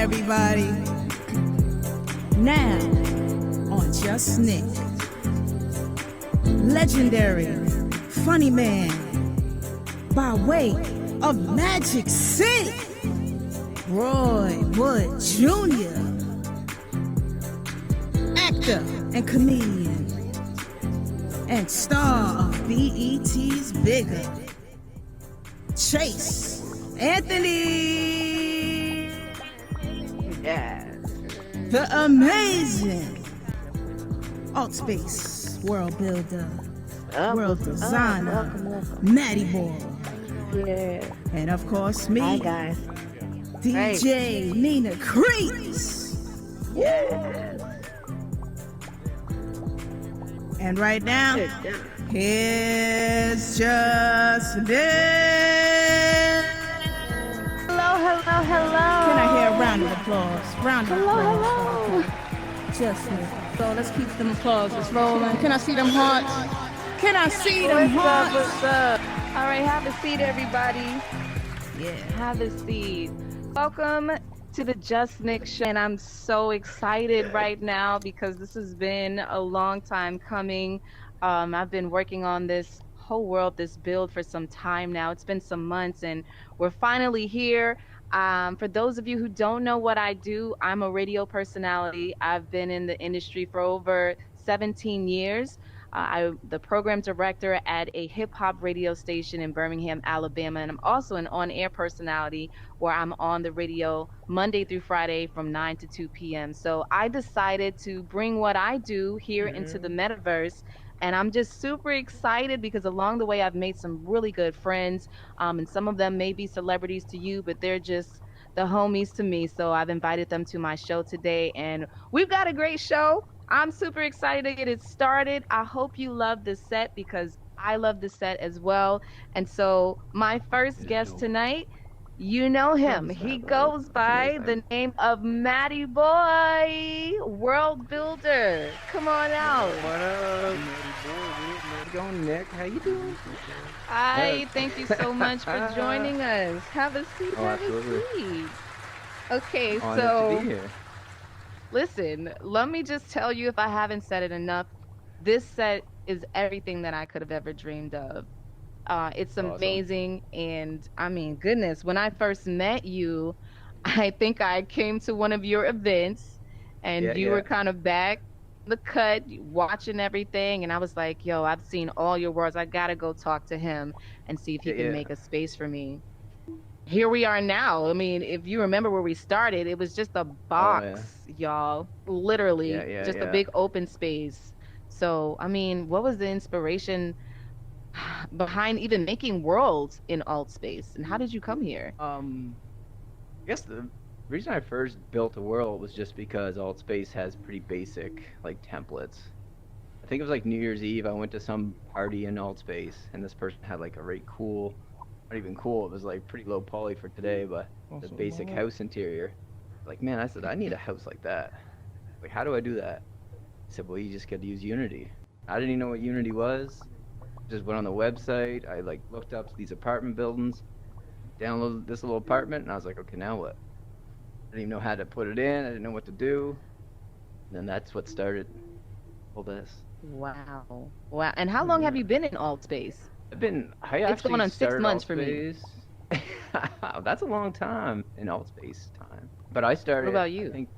everybody. Now, on JusNik, legendary funny man by way of Magic City, Roy Wood Jr., actor and comedian, and star of BET's Bigger, Chase Anthony. Yes. The amazing Altspace world builder, world designer, Maddi Boy. Yeah. And of course me, hi guys, DJ Nina Creeps. Yes. And right now, here's JusNik. Hello. Can I hear a round of applause? Round of applause. Hello. JusNik. So let's keep them applauses rolling. Can I see them hearts? Can I see them hearts? What's up? All right, have a seat, everybody. Yeah. Have a seat. Welcome to the JusNik show, and I'm so excited right now because this has been a long time coming. I've been working on this whole world, this build for some time now. It's been some months, and we're finally here. For those of you who don't know what I do, I'm a radio personality. I've been in the industry for over 17 years. I'm the program director at a hip-hop radio station in Birmingham, Alabama, and I'm also an on-air personality where I'm on the radio Monday through Friday from 9 to 2 p.m. So I decided to bring what I do here into the metaverse, and I'm just super excited because along the way I've made some really good friends, and some of them may be celebrities to you, but they're just the homies to me. So I've invited them to my show today, and we've got a great show. I'm super excited to get it started. I hope you love the set because I love the set as well. And so my first guest tonight, you know him. He goes by the name of Maddi Boy, world builder. Come on out. What up, Maddi Boy? How's it going, Nick? How you doing? Hi, thank you so much for joining us. Have a seat, have a seat. Okay, Honored so to be here. listen, let me just tell you, if I haven't said it enough, this set is everything that I could have ever dreamed of. It's amazing, and I mean, goodness, when I first met you, I think I came to one of your events, and you were kind of back the cut, watching everything, and I was like, yo, I've seen all your words. I gotta go talk to him and see if he can make a space for me. Here we are now. I mean, if you remember where we started, it was just a box, y'all. Literally, just a big open space. So, I mean, what was the inspiration behind even making worlds in Altspace, and how did you come here? I guess the reason I first built a world was just because Altspace has pretty basic, like, templates. I think it was like New Year's Eve, I went to some party in Altspace, and this person had like a really cool, not even cool, it was like pretty low poly for today, but the basic house interior. Like, man, I said, I need a house like that. Like, how do I do that? He said, well, you just got to use Unity. I didn't even know what Unity was. Just went on the website. I like looked up these apartment buildings, downloaded this little apartment, and I was like, okay, now what? I didn't even know how to put it in. I didn't know what to do. And then that's what started all this. Wow. And how long have you been in Altspace? It's going on 6 months for me. That's a long time in Altspace time. But I started, what about you? I think,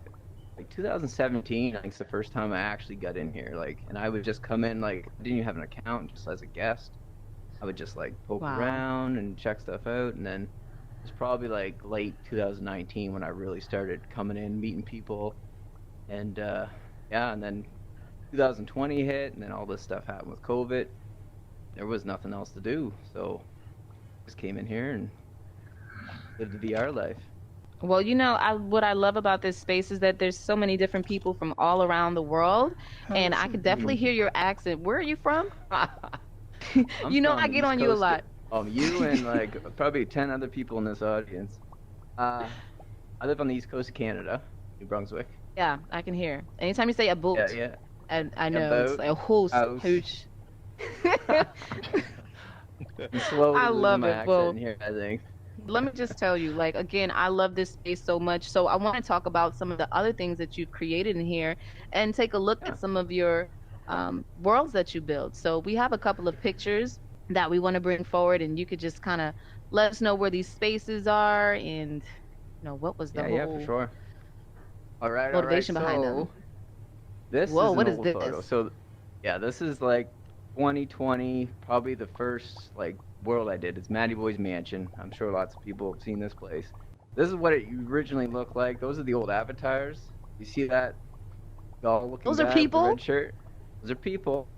like 2017, I think, is the first time I actually got in here. Like, and I would just come in, like, I didn't even have an account, just as a guest. I would just like poke around and check stuff out, and then it was probably like late 2019 when I really started coming in, meeting people, and and then 2020 hit, and then all this stuff happened with COVID. There was nothing else to do, so just came in here and lived the VR life. Well, you know, what I love about this space is that there's so many different people from all around the world, and I could definitely hear your accent. Where are you from? You know, I get on you a lot. You and like probably 10 other people in this audience. I live on the East Coast of Canada, New Brunswick. Yeah, I can hear. Anytime you say a boat, and I know it's like a hoosh. I'm slowly I love losing my it. accent Well, here, I think. Let me just tell you, like, again, I love this space so much. So I want to talk about some of the other things that you've created in here and take a look Yeah. at some of your worlds that you build. So we have a couple of pictures that we want to bring forward, and you could just kind of let us know where these spaces are and, what was the Yeah, for whole sure. All right. motivation behind them. So this Whoa, is an what is old photo. this? So yeah, this is like 2020, probably the first like world I did. It's Maddi Boy's mansion. I'm sure lots of people have seen this place. This is what it originally looked like. Those are the old avatars. You see that doll-looking Those are guy with the people? red shirt? Those are people.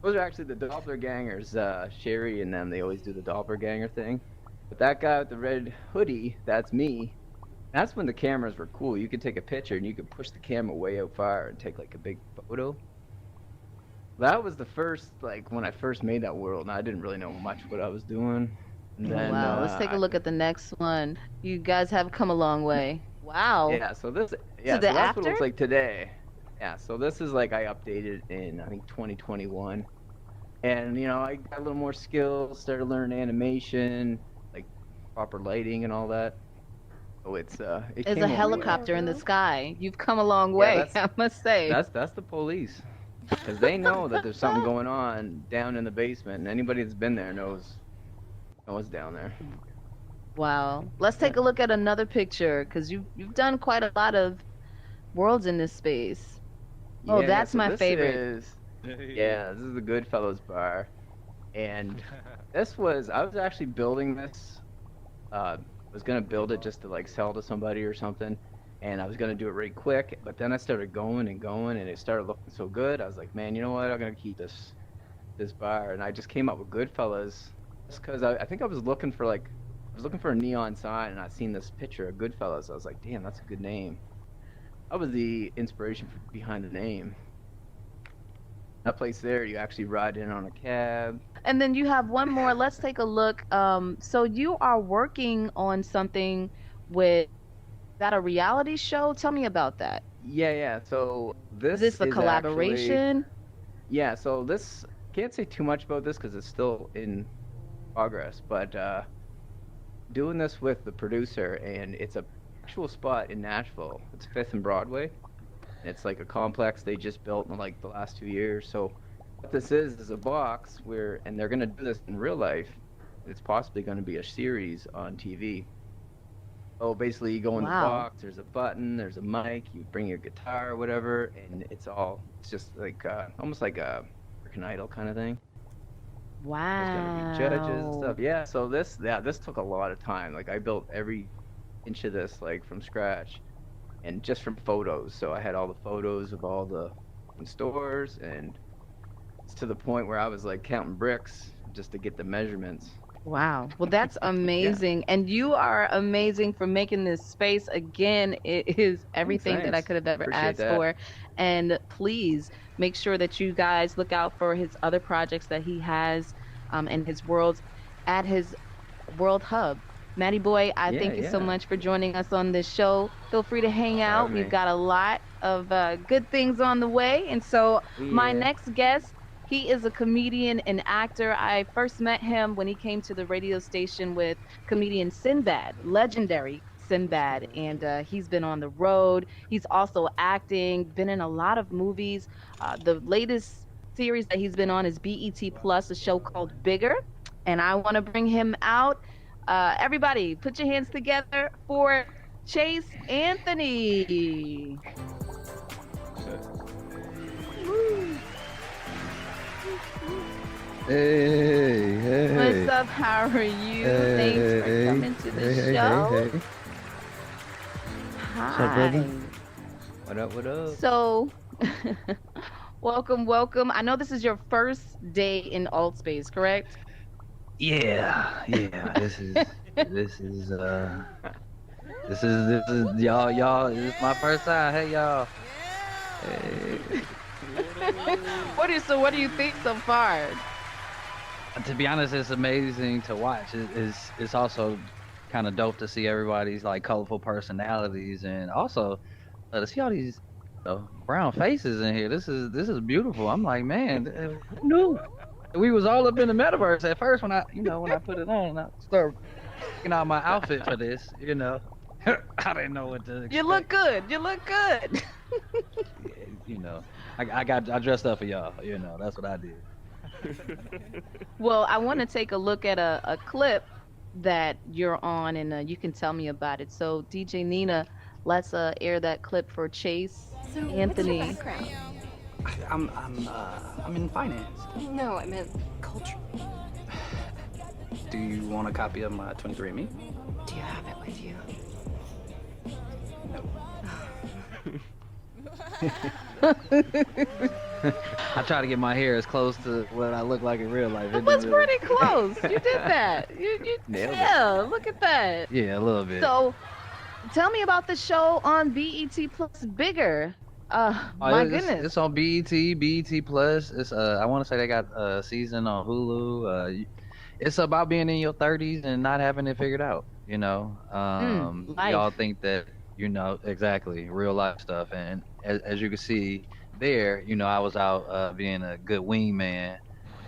Those are actually the doppelgangers. Sherry and them, they always do the doppelganger thing. But that guy with the red hoodie, that's me. That's when the cameras were cool. You could take a picture and you could push the camera way out far and take like a big photo. That was the first, like when I first made that world, and I didn't really know much what I was doing. And then, Wow, let's take a look at the next one. You guys have come a long way. Wow. Yeah, so this, So so the that's what it after? looks like today. Yeah, so this is like I updated in I think 2021, and I got a little more skills, started learning animation, like proper lighting and all that. So it There's came a a way. helicopter in the sky. You've come a long Yeah, way, I must say. That's the police, because they know that there's something going on down in the basement, and anybody that's been there knows what's down there. Wow. Let's take a look at another picture because you've done quite a lot of worlds in this space. Oh, that's so my this favorite. Yeah, this is the Goodfellas bar, and I was actually building this. Was gonna build it just to like sell to somebody or something, and I was gonna do it really quick. But then I started going and going, and it started looking so good. I was like, man, you know what? I'm gonna keep this bar, and I just came up with Goodfellas, just because I think I was looking for a neon sign, and I seen this picture of Goodfellas. I was like, damn, that's a good name. That was the inspiration behind the name. That place there, you actually ride in on a cab. And then you have one more. Let's take a look. So you are working on something with, is that a reality show? Tell me about that. Yeah. So Is this a is collaboration? Yeah. So this can't say too much about this because it's still in progress. But doing this with the producer, and it's a actual spot in Nashville. It's 5th and Broadway. It's like a complex they just built in like the last 2 years. So what this is a box and they're gonna do this in real life. It's possibly gonna be a series on TV. Oh, basically you go in the Wow. box. There's a button. There's a mic. You bring your guitar or whatever, and it's just like almost like a American Idol kind of thing. There's gonna be judges and Wow. stuff. Yeah. So this took a lot of time. Like I built every inch of this like from scratch, and just from photos. So I had all the photos of all the stores, and it's to the point where I was like counting bricks just to get the measurements. Wow. Well, that's amazing. And you are amazing for making this space. Again, it is everything that I Thanks. could have ever Appreciate asked that. for. And please make sure that you guys look out for his other projects that he has and his worlds at his World Hub. Matty Boy, I Yeah, thank you so yeah. much for joining us on this show. Feel free to hang out. having We've me. got a lot of good things on the way. And so, my Yeah. next guest, he is a comedian and actor. I first met him when he came to the radio station with comedian Sinbad, legendary Sinbad. And he's been on the road. He's also acting, been in a lot of movies. The latest series that he's been on is BET Plus, a show called Bigger. And I want to bring him out. Everybody, put your hands together for Chase Anthony. Hey. What's up? How are you? Thanks for coming to the show. Hey. Hi. up, brother? What up? So, welcome. I know this is your first day in Altspace, correct? Yeah. This is y'all. This is my first time. Hey, y'all. Hey. What do you think so far? To be honest, it's amazing to watch. It's also kind of dope to see everybody's like colorful personalities, and also to see all these brown faces in here. This is beautiful. I'm like, man, who knew? We was all up in the metaverse at first when I put it on. And I started picking out my outfit for this, you know. I didn't know what to expect. You look good. You look good. Yeah, you know, I dressed up for y'all. You know, that's what I did. Well, I want to take a look at a clip that you're on, and you can tell me about it. So, DJ Nina, let's air that clip for Chase Anthony. What's your background? I'm in finance. No, I meant culture. Do you want a copy of my 23andMe? Do you have it with you? No. I try to get my hair as close to what I look like in real life. It was pretty close. You did that. You Nailed it. yeah, look at that. Yeah, a little bit. So, tell me about the show on BET Plus Bigger. My goodness. It's on BET Plus. It's I want to say they got a season on Hulu. It's about being in your 30s and not having it figured out. You know, life. y'all think that you know exactly real life stuff, and as you can see there, you know, I was out being a good wingman,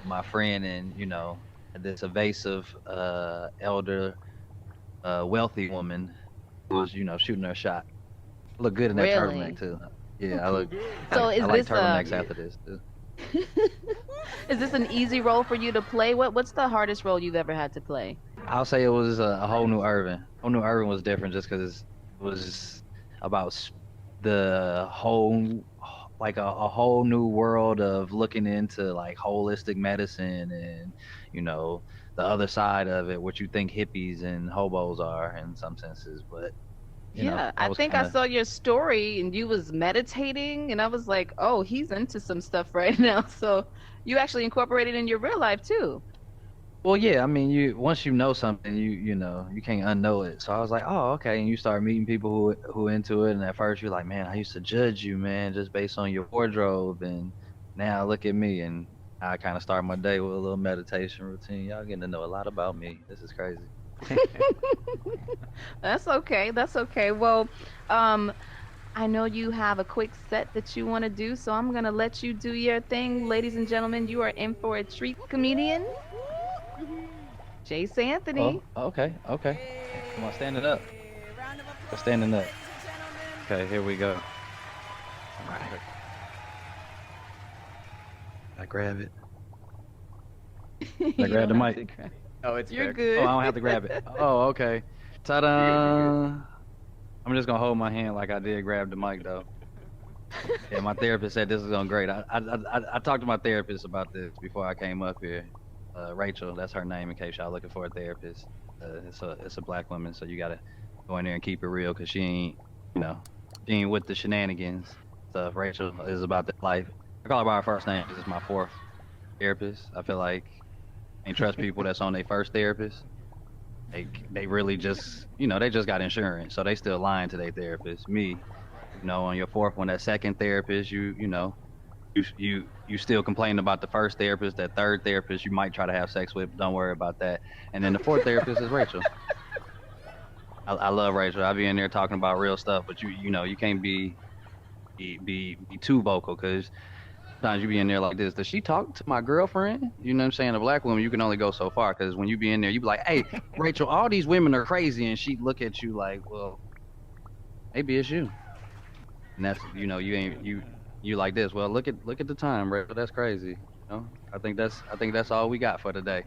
my friend, and you know, this evasive elder, wealthy woman who was, you know, shooting her shot. Look good in that Really? turtleneck too. Yeah, I look. So I is like this turtlenecks after this too. is this an easy role for you to play? What's the hardest role you've ever had to play? I'll say it was a whole new Irvin. Whole new Irvin was different just because it was about the whole, like a whole new world of looking into like holistic medicine and, you know, the other side of it, what you think hippies and hobos are in some senses. But you know, Yeah, I think I saw your story and you was meditating, and I was like, oh, he's into some stuff right now. So you actually incorporated in your real life too. Well, yeah, I mean, you once you know something, you know, you can't unknow it. So I was like, oh, okay. And you start meeting people who into it, and at first you're like, man, I used to judge you, man, just based on your wardrobe, and now look at me. And I kind of start my day with a little meditation routine. Y'all getting to know a lot about me. This is crazy. That's okay. That's okay. Well, I know you have a quick set that you want to do, so I'm gonna let you do your thing, ladies and gentlemen. You are in for a treat, comedian Chase Anthony. Oh, okay. Come on, standing up. Standing up. Okay, here we go. All right. I grab it. I grab the mic. Oh, it's You're fixed. good. Oh, I don't have to grab it. Oh, okay. Ta-da! I'm just gonna hold my hand like I did grab the mic though. Yeah, my therapist said this is going great. I talked to my therapist about this before I came up here. Rachel, that's her name in case y'all looking for a therapist. It's a black woman, so you gotta go in there and keep it real, cause she ain't, you know, she ain't with the shenanigans stuff. Rachel is about that life. I call her by her first name. This is my fourth therapist. I feel like I ain't trust people that's on their first therapist. They really just, you know, they just got insurance, so they still lying to their therapist. Me, you know, on your fourth one, that second therapist, you know, you still complain about the first therapist. That third therapist you might try to have sex with, but don't worry about that. And then the fourth therapist is Rachel. I love Rachel. I be in there talking about real stuff, but you know, you can't be too vocal, because sometimes you be in there like this. Does she talk to my girlfriend? You know what I'm saying? A black woman, you can only go so far, because when you be in there, you be like, hey, Rachel, all these women are crazy, and she look at you like, well, maybe it's you. And that's, you know, you like this. Well, look at the time, Rachel. That's crazy. You know, I think that's all we got for today.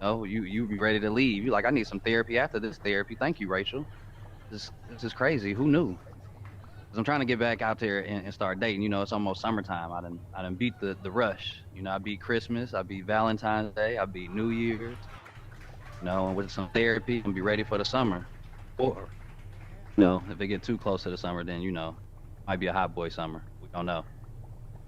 No, you be ready to leave. You like, I need some therapy after this therapy. Thank you, Rachel. This is crazy. Who knew? Cause I'm trying to get back out there and start dating. You know, it's almost summertime. I done beat the rush. You know, I beat Christmas. I beat Valentine's Day. I beat New Year's. You know, and with some therapy, I'm gonna be ready for the summer. Or, you know, if they get too close to the summer, then, you know, might be a hot boy summer. We don't know.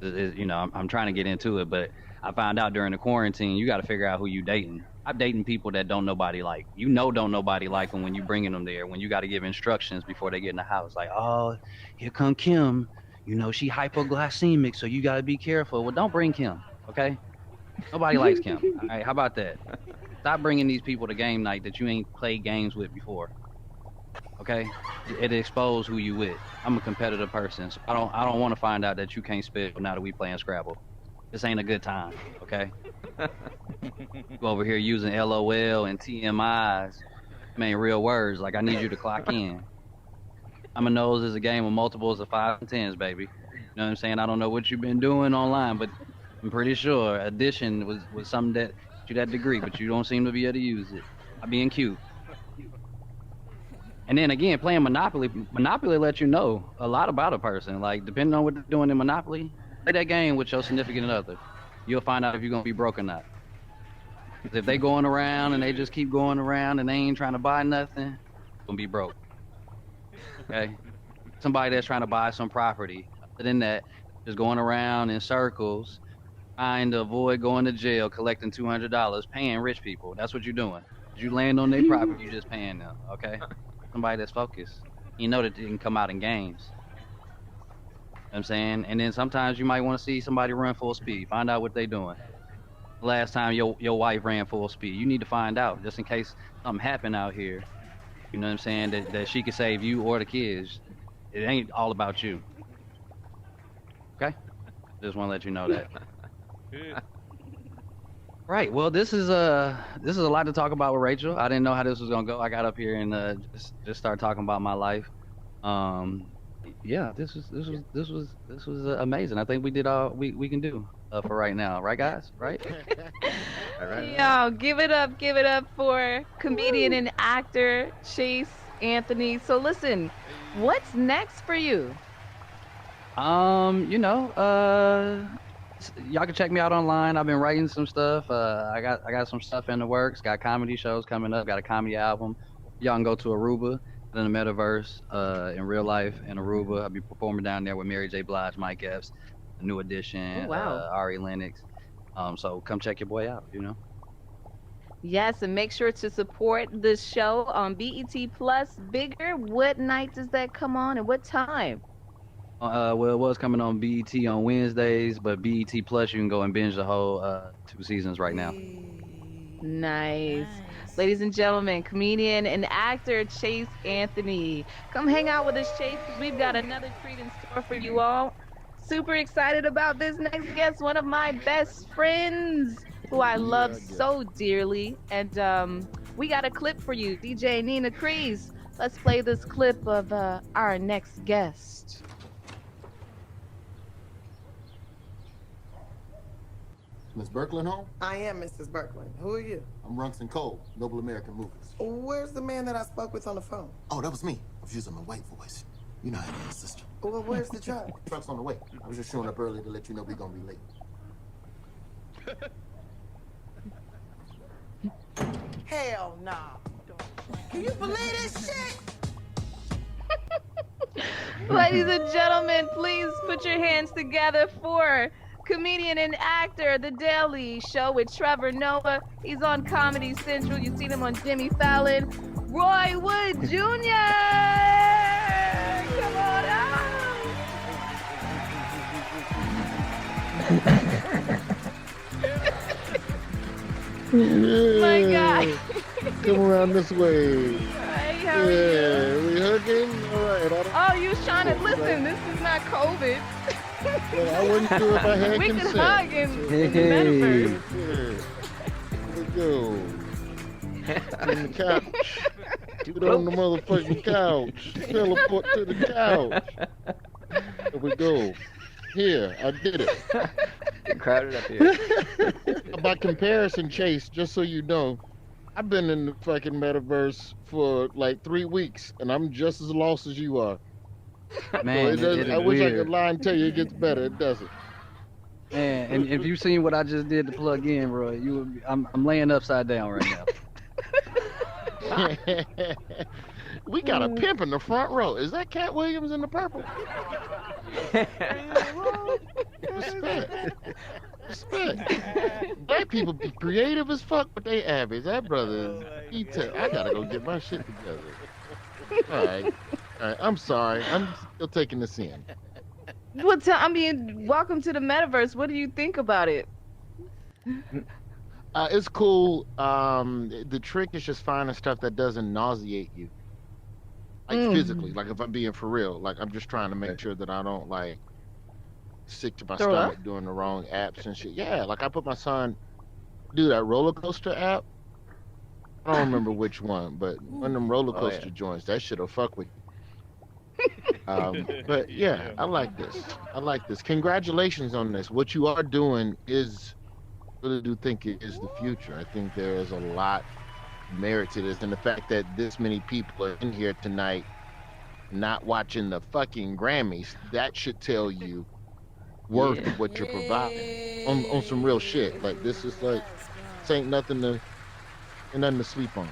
You know, I'm trying to get into it, but I found out during the quarantine, you got to figure out who you dating. I'm dating people that don't nobody like. You know, don't nobody like them when you bringing them there. When you got to give instructions before they get in the house, like, oh, here come Kim. You know, she hypoglycemic, so you got to be careful. Well, don't bring Kim, okay? Nobody likes Kim. All right, how about that? Stop bringing these people to game night that you ain't played games with before. Okay, it expose who you with. I'm a competitive person, so I don't want to find out that you can't spit now that we playing Scrabble. This ain't a good time, okay? Go over here using LOL and TMIs Man, real words. Like I need you to clock in. I'm a nose is a game of multiples of 5 and 10s, baby. You know what I'm saying? I don't know what you've been doing online, but I'm pretty sure addition was something that you that degree, but you don't seem to be able to use it. I'm being cute. And then again, playing Monopoly, Monopoly lets you know a lot about a person. Like depending on what they're doing in Monopoly, play that game with your significant other. You'll find out if you're gonna be broke or not. 'Cause if they going around and they just keep going around and they ain't trying to buy nothing, gonna be broke. Okay? Somebody that's trying to buy some property. Other than that, just going around in circles, trying to avoid going to jail, collecting $200, paying rich people. That's what you're doing. You land on their property, you just paying them. Okay? Somebody that's focused. You know that they can come out in games. You know what I'm saying? And then sometimes you might want to see somebody run full speed. Find out what they doing. Last time your wife ran full speed. You need to find out just in case something happened out here. You know what I'm saying? That she could save you or the kids. It ain't all about you. Okay? Just want to let you know that. Right. Well, this is a lot to talk about with Rachel. I didn't know how this was gonna go. I got up here and just started talking about my life. Yeah, this was amazing. I think we did all we can do for right now, right, guys? Right? All right. Yo, give it up for comedian and actor Chase Anthony. So listen, what's next for you? You know, y'all can check me out online. I've been writing some stuff. I got some stuff in the works. Got comedy shows coming up. Got a comedy album. Y'all can go to Aruba, then the Metaverse, in real life in Aruba. I'll be performing down there with Mary J. Blige, Mike Epps, The New Edition, Oh, wow. Ari Lennox. So come check your boy out. You know. Yes, and make sure to support this show on BET Plus Bigger. What night does that come on and what time? Well, it was coming on BET on Wednesdays, but BET Plus you can go and binge the whole 2 seasons right now. Nice. Ladies and gentlemen, comedian and actor Chase Anthony. Come hang out with us, Chase, because we've got another treat in store for you all. Super excited about this next guest, one of my best friends who I love so dearly. And we got a clip for you, DJ Nina Crease. Let's play this clip of our next guest. Miss Birkeland home? I am Mrs. Birkeland. Who are you? I'm Runxin Cole, Noble American Movies. Where's the man that I spoke with on the phone? Oh, that was me. I was using my white voice. You know how it is, sister. Well, where's the truck? Truck's on the way. I was just showing up early to let you know we're gonna be late. Hell nah. Can you believe this shit? Ladies and gentlemen, please put your hands together for comedian and actor, The Daily Show with Trevor Noah. He's on Comedy Central. You've seen him on Jimmy Fallon. Roy Wood Jr. Come on out. My God. Come around this way. Hey, how are you? We hugging? All right. Oh, you was trying to listen. This is not COVID. Well, I wouldn't do if I had We can consent. hug in the metaverse. Here we go. On the couch. Get on the motherfucking couch. Teleport to the couch. Here we go. Here, I did it. Get crowded up here. By comparison, Chase, just so you know, I've been in the fucking metaverse for like 3 weeks, and I'm just as lost as you are. Man, So it I is wish I weird. could lie and tell you it gets better. It doesn't. Man, and if you seen what I just did to plug in, bro, you would be, I'm laying upside down right now. We got a pimp in the front row. Is that Cat Williams in the purple? Respect. Respect. Black people be creative as fuck, but they average. That brother is I gotta go get my shit together. All right. I'm sorry. I'm still taking this in. Well, welcome to the metaverse. What do you think about it? It's cool. The trick is just finding stuff that doesn't nauseate you. Like physically, like if I'm being for real, like I'm just trying to make sure that I don't like sick to my Throw up? stomach doing the wrong apps and shit. Yeah, like I put my son, do that roller coaster app. I don't remember which one, but one of them roller Oh, coaster yeah. joints. That shit'll fuck with you. But yeah, I like this. I like this. Congratulations on this. What you are doing is, I really do think it is the future. I think there is a lot of merit to this, and the fact that this many people are in here tonight, not watching the fucking Grammys, that should tell you worth Yeah. of what you're providing on some real shit. Like this is like, this ain't nothing to sleep on.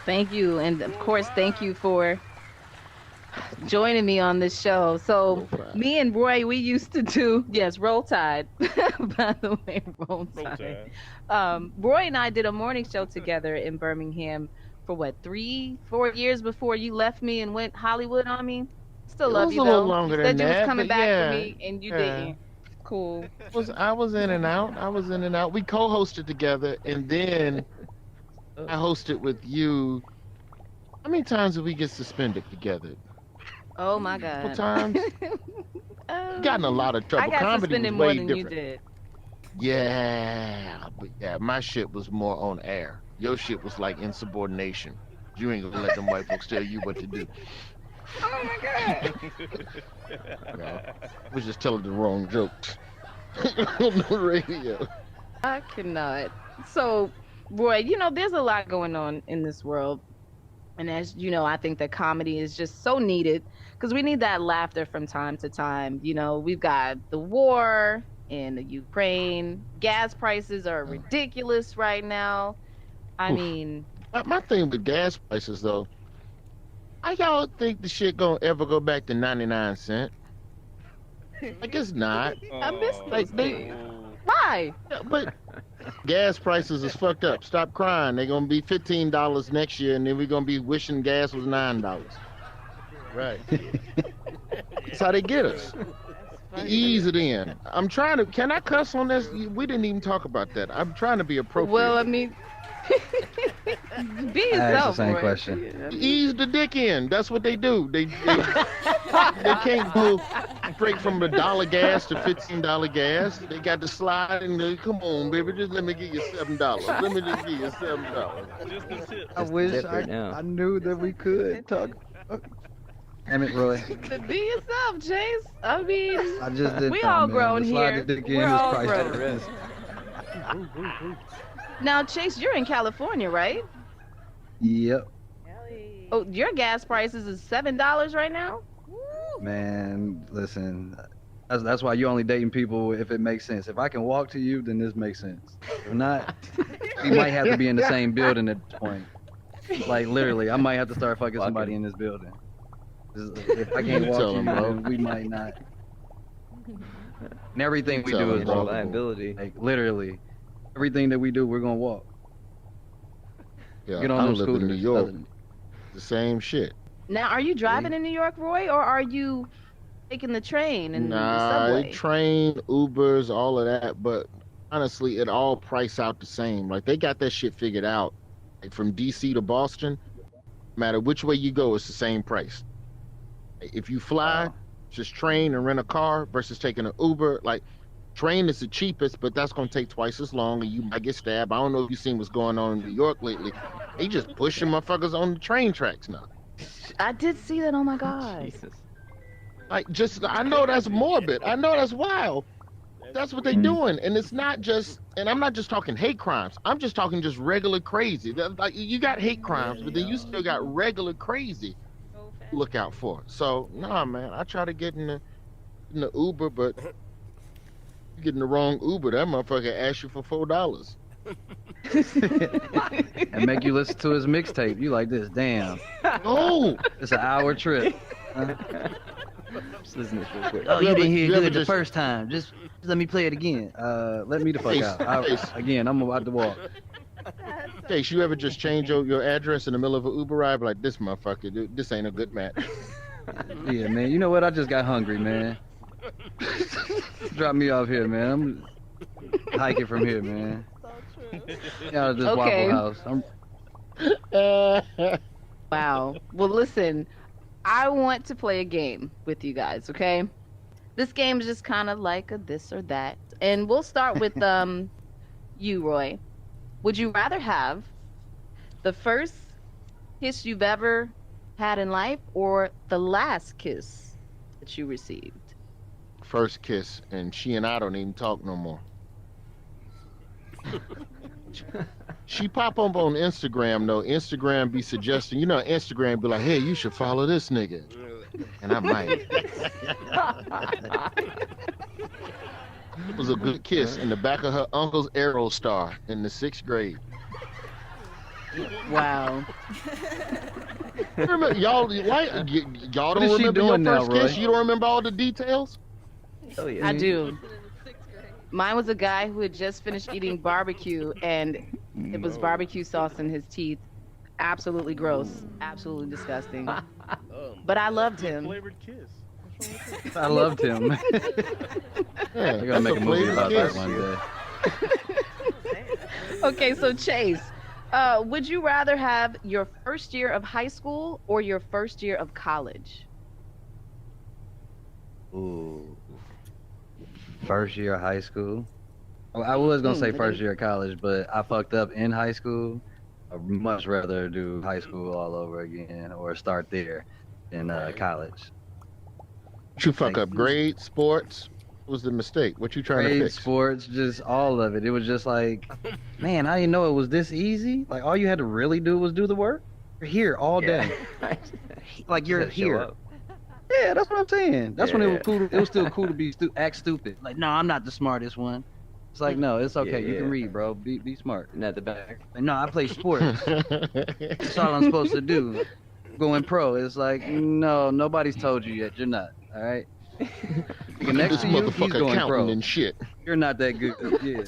Thank you, and of course, thank you for joining me on this show. So, Roll Tide. me and Roy, we used to do Roll Tide. By the way, Roll Tide. Roy and I did a morning show together in Birmingham for what 3-4 years before you left me and went Hollywood on me. Still It love was you a little though. longer You said than you was that, coming but back yeah, for me, and you yeah. didn't. Cool. I was in and out. I was in and out. We co-hosted together, and then I hosted with you. How many times did we get suspended together? Oh my A couple God. times. Got in a lot of trouble. I got Comedy suspended was more way than different. you did. Yeah, but yeah, my shit was more on air. Your shit was like insubordination. You ain't gonna let them white folks tell you what to do. Oh my God. I was just telling the wrong jokes on the radio. I cannot. So, Roy, there's a lot going on in this world. And as you know, I think that comedy is just so needed because we need that laughter from time to time. We've got the war in the Ukraine. Gas prices are ridiculous right now. I Oof. mean, My thing with gas prices though, how y'all think the shit gonna ever go back to 99 cent? Like it's not. I miss Like those they, days. Why? but gas prices is fucked up. Stop crying. They're gonna be $15 next year, and then we're gonna be wishing gas was $9. Right. That's how they get us. Ease it in. I'm trying to. Can I cuss on this? We didn't even talk about that. I'm trying to be appropriate. Well, I mean, be I asked yourself, the same Roy. question. Ease the dick in. That's what they do. They can't go straight from $1 gas to $15 gas. They got to slide and they, come on, baby, just let me give you $7. Let me just give you $7. I wish tip right now. I knew that we could talk. Damn it, Roy. Be yourself, Chase. I mean, I just did. we something, all man. grown The slide here. the dick in We're is all priced at a grown. risk. Now, Chase, you're in California, right? Yep, Oh, your gas prices is $7 right now. man. Listen, that's why you only dating people if it makes sense. If I can walk to you, then this makes sense. If not, we might have to be in the same building at this point. Like literally, I might have to start fucking somebody in this building. If I can't walk Tell to you, him, bro. then we might not. And everything we Tell do him, is bro. walkable. Liability. Like literally, everything that we do, we're gonna walk. Yeah, Get on I them live in scooters. New York. The same shit. Now, are you driving in New York, Roy, or are you taking the train and the Nah, subway? train, Ubers, all of that. But honestly, it all price out the same. Like they got that shit figured out. Like from DC to Boston, no matter which way you go, it's the same price. If you fly, just train and rent a car versus taking an Uber. Like train is the cheapest, but that's gonna take twice as long, and you might get stabbed. I don't know if you've seen what's going on in New York lately. They just pushing motherfuckers on the train tracks now. I did see that. Oh my God. Jesus. Like, just I know that's morbid. I know that's wild. That's what they doing, and it's not just. And I'm not just talking hate crimes. I'm just talking just regular crazy. Like you got hate crimes, but then you still got regular crazy. To look out for. So nah, man. I try to get in the Uber, but you get in the wrong Uber. That motherfucker asks you for $4. And make you listen to his mixtape. You like this? Damn, Oh, it's an hour trip. Huh? Just listen to this real quick. Oh, you didn't hear you ever good the just- first time. Just let me play it again. Let me the fuck Ace, out. Ace. Again, I'm about to walk. Case, you ever just change your address in the middle of an Uber ride? Like this motherfucker, dude, this ain't a good match. Yeah, man. You know what? I just got hungry, man. Drop me off here, man. I'm hiking from here, man. Out of this Okay. Waffle House. Wow. Well, listen, I want to play a game with you guys, okay? This game is just kind of like a this or that. And we'll start with you, Roy. Would you rather have the first kiss you've ever had in life, or the last kiss that you received? First kiss, and she and I don't even talk no more. She pop up on Instagram though. Instagram be suggesting, Instagram be like, hey, you should follow this nigga. And I might. It was a good kiss in the back of her uncle's Aero Star in the 6th grade. Wow. Remember, y'all don't is she remember your doing now, first kiss? Roy? You don't remember all the details? Oh yeah. I do. Mine was a guy who had just finished eating barbecue, and it was barbecue sauce in his teeth. Absolutely gross. Absolutely disgusting. But I loved him. Flavored kiss. I loved him. Yeah, We're gonna make a movie about that one day. Okay, so Chase, would you rather have your first year of high school or your first year of college? Ooh. First year of high school. Well, I was gonna say first year of college, but I fucked up in high school. I'd much rather do high school all over again or start there than college. You fuck up grades, sports. What was the mistake? What you trying to Grades, fix? sports, just all of it. It was just like, man, I didn't know it was this easy. Like all you had to really do was do the work. You're here all day. Like you're here. Yeah, that's what I'm saying. That's when it was cool. It was still cool to be act stupid. Like, no, I'm not the smartest one. It's like, no, it's okay. You can read, bro. Be smart. And at the back. Like, no, I play sports. That's all I'm supposed to do. Going pro. It's like, no, nobody's told you yet. You're not. All right. Next to you, he's going pro. And shit. You're not that good. Yeah.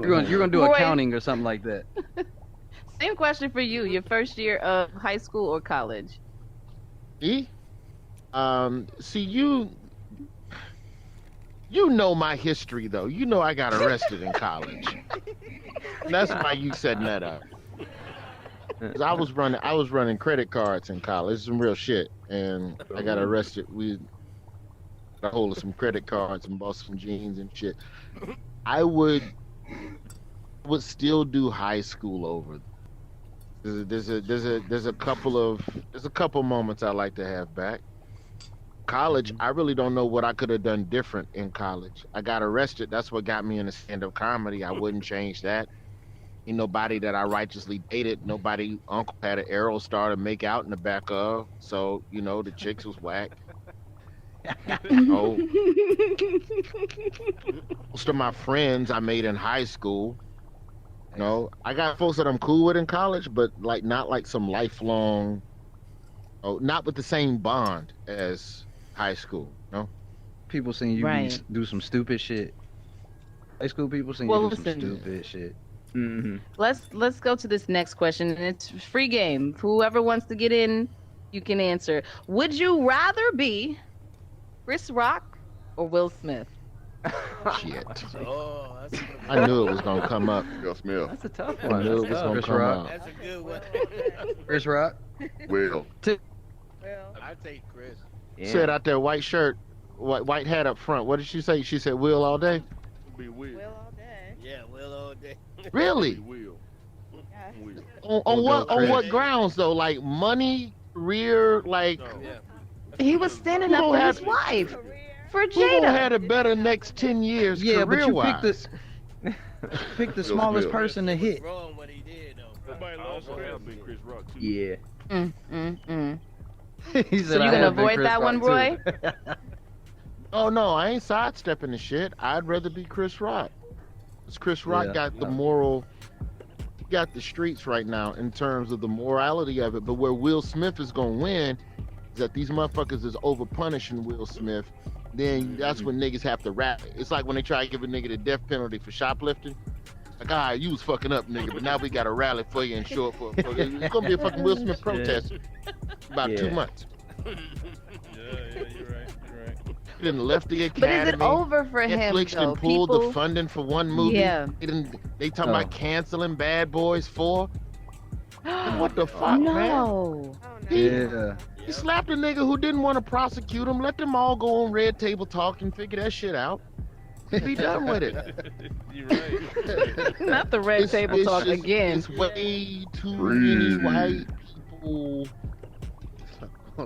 You're gonna do Boy. accounting or something like that. Same question for you. Your first year of high school or college? See, you know my history though. You know I got arrested in college. That's why you setting that up. 'Cause I was running credit cards in college, some real shit, and I got arrested. We got a hold of some credit cards and bought some jeans and shit. I would still do high school over. There's a couple moments I like to have back. College, I really don't know what I could have done different in college. I got arrested. That's what got me into stand-up comedy. I wouldn't change that. Ain't nobody that I righteously dated. Nobody uncle had an Aero Star to make out in the back of. So, the chicks was whack. Most of my friends I made in high school. I got folks that I'm cool with in college, but not like some lifelong, not with the same bond as high school. People seeing you do some stupid shit. High school people seeing you do some stupid shit. Mm-hmm. Let's go to this next question, and it's free game. Whoever wants to get in, you can answer. Would you rather be Chris Rock or Will Smith? Shit. Oh, that's a good one. I knew it was gonna come up. Will Smith. That's a tough I one. knew it was gonna Chris come Rock. out. That's a good one. Chris Rock. Will. I take Chris. Yeah. Said out there, white shirt, white hat up front. What did she say? She said Will all day. Be Will. all day. Yeah, Will all day. Really? Will. Will. On what grounds though? Like money, career, like No. Yeah. He was standing Who up for don't his have- wife, for who gonna Jada. had a better next 10 years Yeah, but you career-wise? pick the smallest person to hit. Wrong what he did though. Nobody loves Chris Rock too. Yeah. He So said, you "I gonna have been avoid Chris that Rock one, too." Roy? Oh no, I ain't sidestepping the shit. I'd rather be Chris Rock. 'Cause Chris Rock Yeah. got the moral, he got the streets right now in terms of the morality of it. But where Will Smith is gonna win is that these motherfuckers is over punishing Will Smith. Then that's when niggas have to rap. It's like when they try to give a nigga the death penalty for shoplifting. Like, you was fucking up, nigga, but now we got to rally for you and show up for it's gonna be a fucking Will Smith protest about 2 months. Yeah, you're right. He done left the But academy. is it over for him, Netflix though? done pulled People... the funding for one movie. Yeah. They talking about canceling Bad Boys 4. What the fuck, man? No. Yeah. He slapped a nigga who didn't want to prosecute him. Let them all go on Red Table Talk and figure that shit out. Be done with it. You're right. Not the red table talk just, again. It's way too many white people.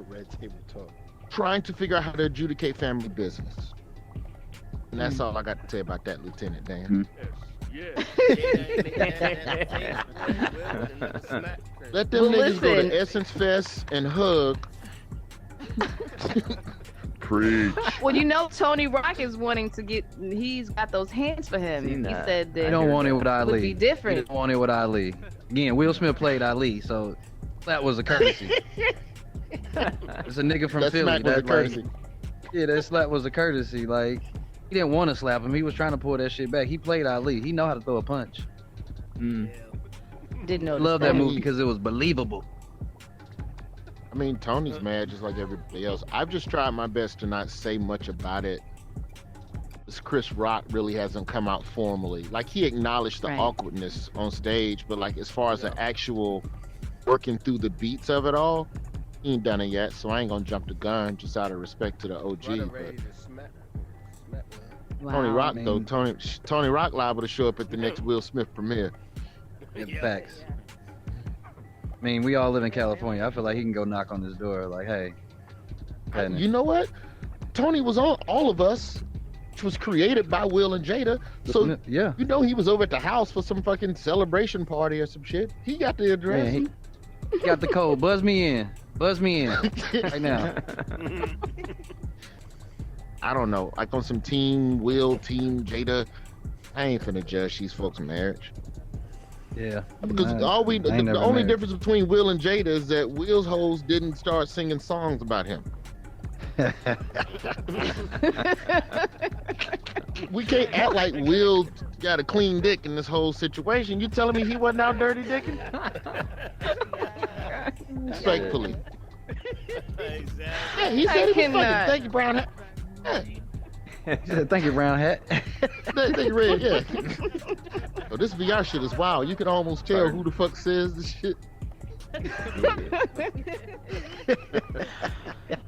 Red table talk. Trying to figure out how to adjudicate family business. And that's all I got to say about that, Lieutenant Dan. Yeah. Let them niggas go to Essence Fest and hug. Preach. Well, you know, Tony Rock is wanting to get. He's got those hands for him. Seen He that. said that He don't want it with it Ali. would be different. He don't want it with Ali. Again, Will Smith played Ali, so that was a courtesy. It's a nigga from That Philly. smack was a That courtesy. yeah, that slap was a courtesy. Like he didn't want to slap him. He was trying to pull that shit back. He played Ali. He know how to throw a punch. Didn't know. Love that movie because it was believable. I mean, Tony's mad just like everybody else. I've just tried my best to not say much about it. This Chris Rock really hasn't come out formally. Like, he acknowledged the awkwardness on stage, but like as far as the actual working through the beats of it all, he ain't done it yet. So I ain't gonna jump the gun just out of respect to the OG. But Tony Rock though, Tony Rock liable to show up at the next Will Smith premiere. Facts. I mean, we all live in California. I feel like he can go knock on this door, like, hey. You know what? Tony was on All of Us, which was created by Will and Jada. So yeah, you know he was over at the house for some fucking celebration party or some shit. He got the address. Man, he got the code. Buzz me in. Buzz me in right now. I don't know. Like on some Team Will, Team Jada. I ain't finna judge these folks' marriage. Yeah. Because the only difference between Will and Jada is that Will's hoes didn't start singing songs about him. We can't act like Will got a clean dick in this whole situation. You telling me he wasn't out dirty dicking? Respectfully. Exactly. Yeah, he said he was fucking. Thank you, brown hat. Yeah. He said, thank you, brown hat. Thank you, red, yeah. Oh, this VR shit is wild. You can almost tell who the fuck says this shit.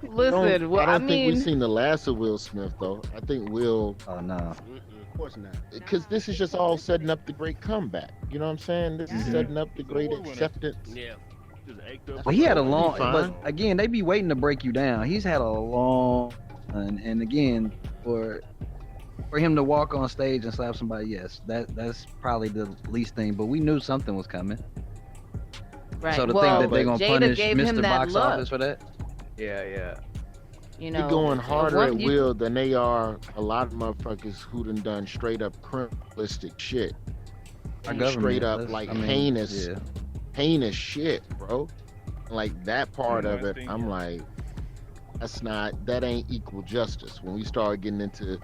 Listen, well, I don't mean, think we've seen the last of Will Smith, though. I think Will. Oh, no. Of course not. Because this is just all setting up the great comeback. You know what I'm saying? This is setting up the great acceptance. Yeah. Well, he had a long, Fine. but again, they be waiting to break you down. He's had a long, and again, for him to walk on stage and slap somebody, yes, that's probably the least thing. But we knew something was coming. right. So to well, think that they're gonna Jada punish gave him Mr. that Box look. Office for that? Yeah. You They're know, going harder at you- Will than they are a lot of motherfuckers who done straight up criminalistic shit. Our government, Straight up that's- like I mean, heinous, yeah. heinous shit, bro. Like that part Yeah, of I it, think, I'm yeah. like, that ain't equal justice. When we start getting into,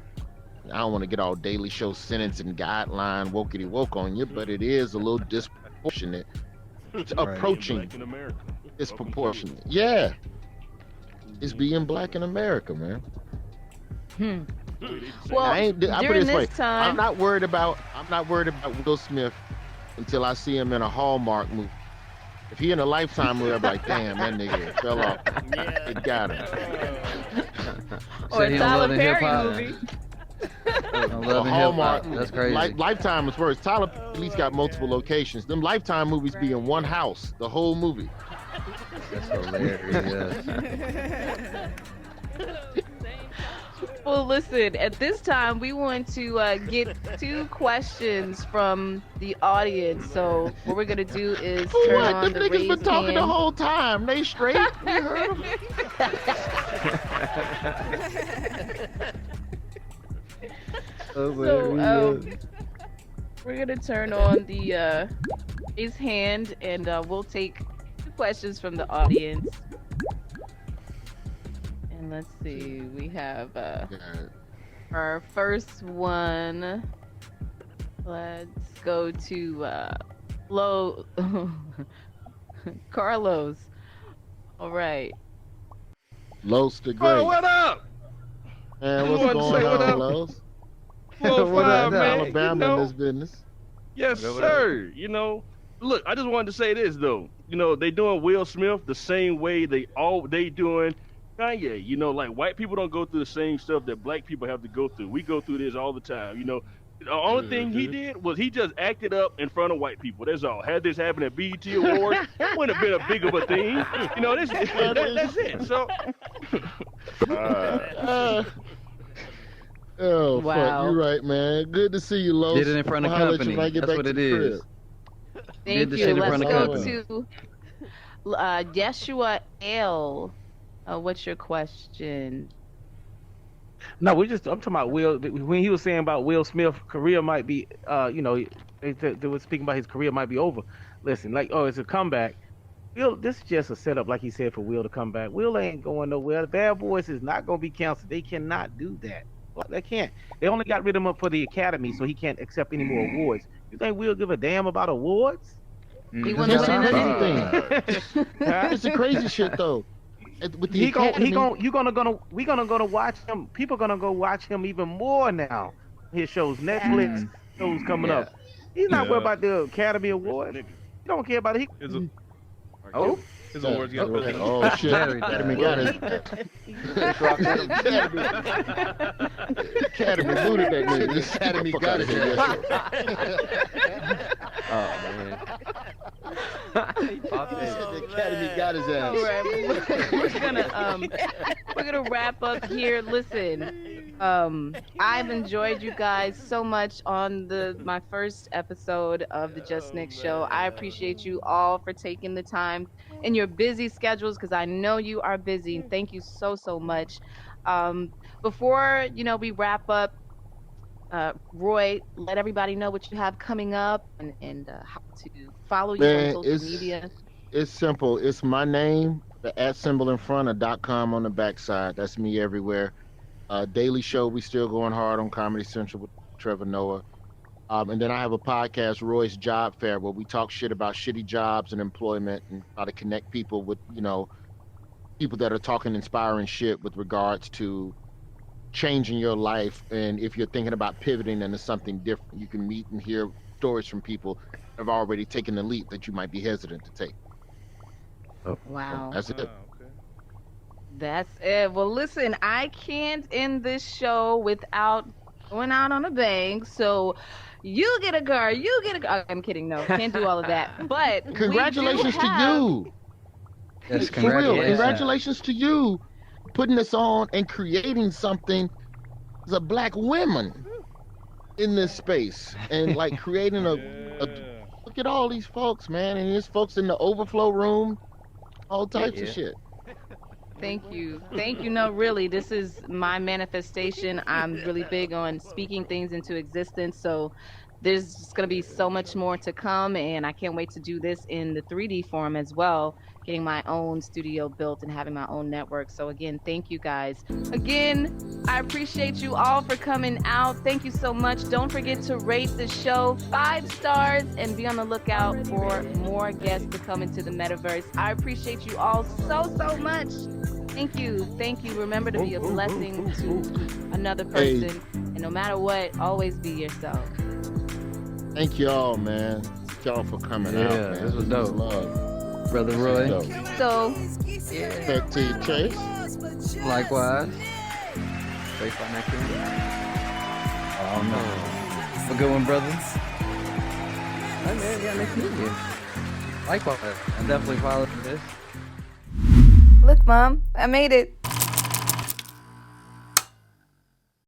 I don't want to get all Daily Show sentencing guideline wokety woke on you, but it is a little disproportionate. It's approaching Black in America. disproportionate. Yeah, it's being black in America, man. Well, I put it during this way. this time, I'm not worried about Will Smith until I see him in a Hallmark movie. If he in a Lifetime movie, I'm like, damn, that nigga fell off. Yeah. It got him. or Said a he don't Tyler love the Perry hip-hop. movie. Love and Hallmark. hip-hop. That's crazy. Lifetime is worse. Tyler at least got multiple locations. Them Lifetime movies be in one house, the whole movie. That's hilarious. Well, listen, at this time, we want to get 2 questions from the audience. So what we're going to do is For turn what? on Them the niggas raised been talking the hand. whole time. They straight. We heard 'em. So we're going to turn on the raised hand, and we'll take 2 questions from the audience. And let's see, we have our first one. Let's go to Carlos. All right. Los the Great. Oh, what up? Man, You what's wanted to say going what on, up? Los? 405, man. Alabama You know, in this business. yes, What up, what up? sir. You know, look, I just wanted to say this though. You know, they doing Will Smith the same way they doing Kanye, you know, like white people don't go through the same stuff that black people have to go through. We go through this all the time. You know, the only thing he did was he just acted up in front of white people. That's all. Had this happened at BET Awards, wouldn't have been a big of a thing. You know, that's it. So. Oh, Wow. fuck. You're right, man. Good to see you, Los. Did it in front of I'll holler at you company. when I get That's back what to it the is. crib. Thank Did the you. shit in Let's front of go company. to Yeshua L. What's your question? No, I'm talking about Will. When he was saying about Will Smith, career might be, you know, they were speaking about his career might be over. Listen, like, oh, it's a comeback. Will, this is just a setup, like he said, for Will to come back. Will ain't going nowhere. The Bad Boys is not going to be canceled. They cannot do that. They can't. They only got rid of him for the Academy, so he can't accept any more awards. You think Will give a damn about awards? He That's wouldn't the win crazy anything. thing. It's the crazy shit, though. With the We gonna go watch him. People gonna go watch him even more now. His shows, Netflix shows coming up. He's not worried about the Academy Awards. He don't care about it. His awards get Oh shit! Academy got his. Academy booted that nigga. Academy got it. Oh man. The Academy got his ass. We're gonna wrap up here. Listen, I've enjoyed you guys so much on my first episode of the JusNik show. I appreciate you all for taking the time in your busy schedules, because I know you are busy. Thank you so much. Before we wrap up, Roy, let everybody know what you have coming up and how to follow you on social media. It's simple. It's my name, the @ symbol in front of .com on the backside. That's me everywhere. Daily show, we still going hard on Comedy Central with Trevor Noah. And then I have a podcast, Roy's Job Fair, where we talk shit about shitty jobs and employment and how to connect people with, people that are talking inspiring shit with regards to changing your life. And if you're thinking about pivoting into something different, you can meet and hear stories from people that have already taken the leap that you might be hesitant to take. Wow. That's it. That's it. Well, listen, I can't end this show without going out on a bang. So you get a car, I'm kidding. No, can't do all of that. But congratulations to you. Yes, For real, congratulations to you putting this on and creating something as a black woman in this space and like creating a look at all these folks, man, and there's folks in the overflow room, all types of shit. Thank you. No, really, this is my manifestation. I'm really big on speaking things into existence. So there's just going to be so much more to come. And I can't wait to do this in the 3D form as well, getting my own studio built and having my own network. So again, thank you guys. Again, I appreciate you all for coming out. Thank you so much. Don't forget to rate the show 5 stars and be on the lookout for more guests to come into the metaverse. I appreciate you all so much. Thank you. Remember to be a blessing to another person. And no matter what, always be yourself. Thank y'all, man. Thank y'all for coming out, man. This was dope. Love. Brother Roy. So, Respect to you, Chase. Likewise. Face on that camera. Oh no. A good one, brother. Hey man, yeah, nice to meet you. Likewise. I definitely follow this. Look, Mom, I made it.